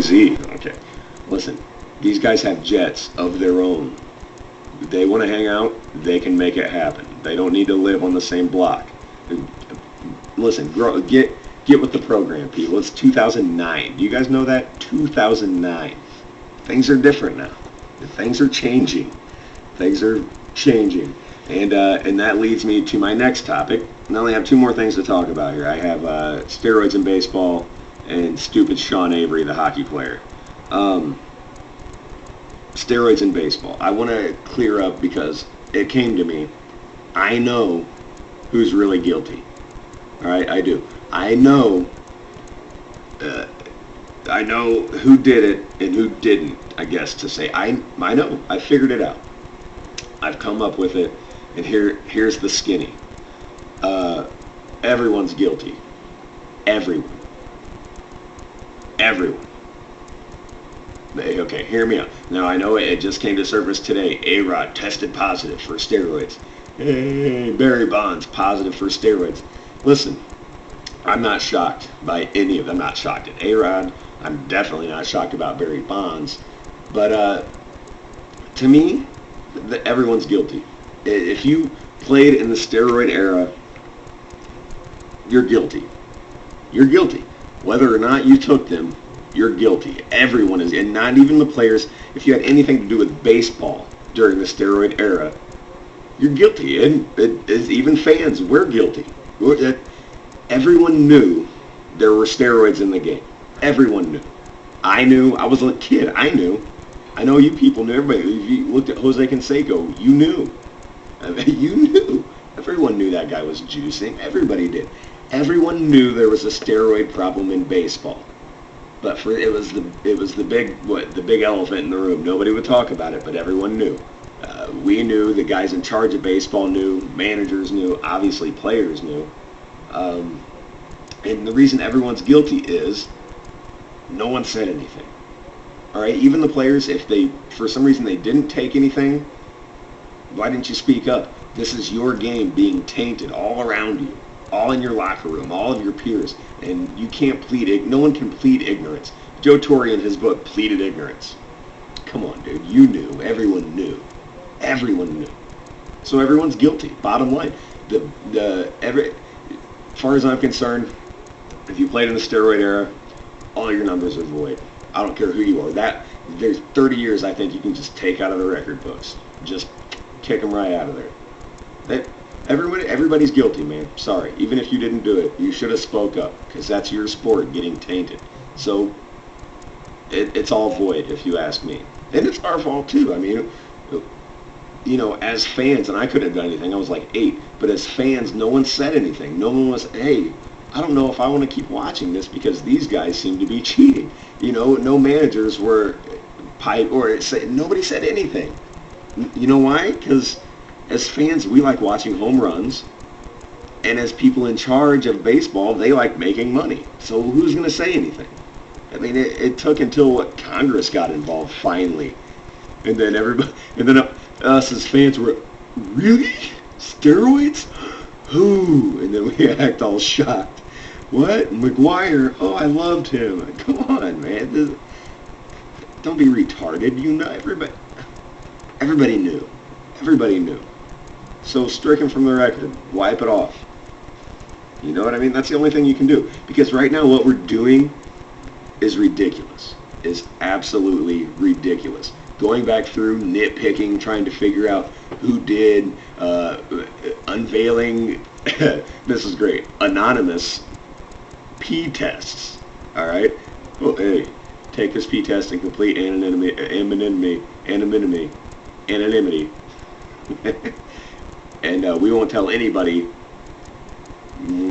Jay-Z. Okay, listen, these guys have jets of their own. If they want to hang out, they can make it happen. They don't need to live on the same block. Listen, get with the program, people. It's 2009. Do you guys know that? 2009. Things are different now. Things are changing. Things are changing. And that leads me to my next topic. I only have two more things to talk about here. I have steroids in baseball and stupid Sean Avery, the hockey player. Steroids in baseball. I want to clear up because it came to me. I know who's really guilty. All right, I do. I know who did it and who didn't, I guess, to say. I know. I figured it out. I've come up with it, and here's the skinny. Everyone's guilty. Everyone. Okay, hear me out. Now, I know it just came to surface today. A-Rod tested positive for steroids. Hey, Barry Bonds positive for steroids. Listen, I'm not shocked by any of them. I'm not shocked at A-Rod. I'm definitely not shocked about Barry Bonds. But to me, everyone's guilty. If you played in the steroid era, you're guilty. You're guilty. Whether or not you took them, you're guilty. Everyone is, and not even the players. If you had anything to do with baseball during the steroid era, you're guilty. And even fans, we're guilty. Everyone knew there were steroids in the game. Everyone knew. I knew. I was a kid. I knew. I know you people knew. Everybody. If you looked at Jose Canseco, you knew. I mean, you knew. Everyone knew that guy was juicing. Everybody did. Everyone knew there was a steroid problem in baseball. But it was the big elephant in the room. Nobody would talk about it, but everyone knew. We knew. The guys in charge of baseball knew. Managers knew. Obviously, players knew. And the reason everyone's guilty is no one said anything. All right, even the players, if they, for some reason, they didn't take anything, why didn't you speak up? This is your game being tainted all around you, all in your locker room, all of your peers, and you can't plead. No one can plead ignorance. Joe Torre in his book pleaded ignorance. Come on, dude, you knew. Everyone knew. Everyone knew. So everyone's guilty. Bottom line, as far as I'm concerned, if you played in the steroid era, all your numbers are void. I don't care who you are. There's 30 years I think you can just take out of the record books. Just kick them right out of there. Everybody's guilty, man. Sorry. Even if you didn't do it, you should have spoke up because that's your sport getting tainted. So it's all void if you ask me. And it's our fault too. I mean, you know, as fans, and I couldn't have done anything. I was like 8. But as fans, no one said anything. No one was, hey, I don't know if I want to keep watching this because these guys seem to be cheating. You know, no managers were nobody said anything. You know why? Because as fans, we like watching home runs. And as people in charge of baseball, they like making money. So who's going to say anything? I mean, it took until Congress got involved finally. And then us as fans were, really? Steroids? Who? And then we act all shocked. What? McGuire? Oh, I loved him. Come on, man. Don't be retarded. You know, everybody knew. Everybody knew. So stricken from the record. Wipe it off. You know what I mean? That's the only thing you can do. Because right now what we're doing is ridiculous. Is absolutely ridiculous. Going back through, nitpicking, trying to figure out who did, unveiling, this is great, anonymous P tests, all right? Well, hey, take this P test and complete anonymity, and we won't tell anybody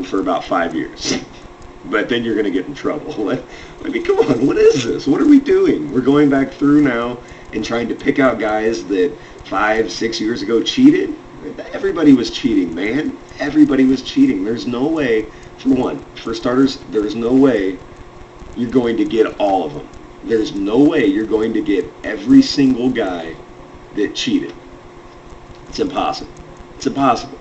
for about 5 years. But then you're going to get in trouble. I mean, come on, what is this? What are we doing? We're going back through now and trying to pick out guys that 5-6 years ago cheated. Everybody was cheating, man. Everybody was cheating. There's no way, for starters, there's no way you're going to get all of them. There's no way you're going to get every single guy that cheated. It's impossible. It's impossible.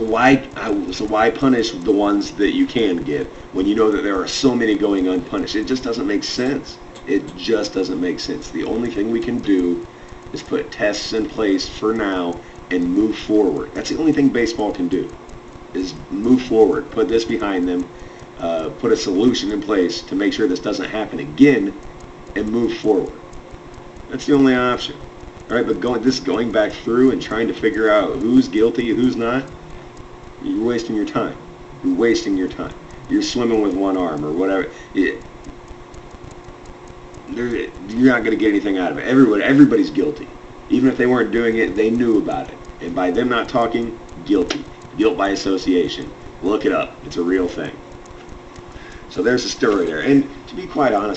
why punish the ones that you can get when you know that there are so many going unpunished? It just doesn't make sense. It just doesn't make sense. The only thing we can do is put tests in place for now and move forward. That's the only thing baseball can do, is move forward, put this behind them, put a solution in place to make sure this doesn't happen again, and move forward. That's the only option. All right, but going back through and trying to figure out who's guilty, who's not, you're wasting your time. You're wasting your time. You're swimming with one arm or whatever. You're not going to get anything out of it. Everybody's guilty. Even if they weren't doing it, they knew about it. And by them not talking, guilty. Guilt by association. Look it up. It's a real thing. So there's the story there. And to be quite honest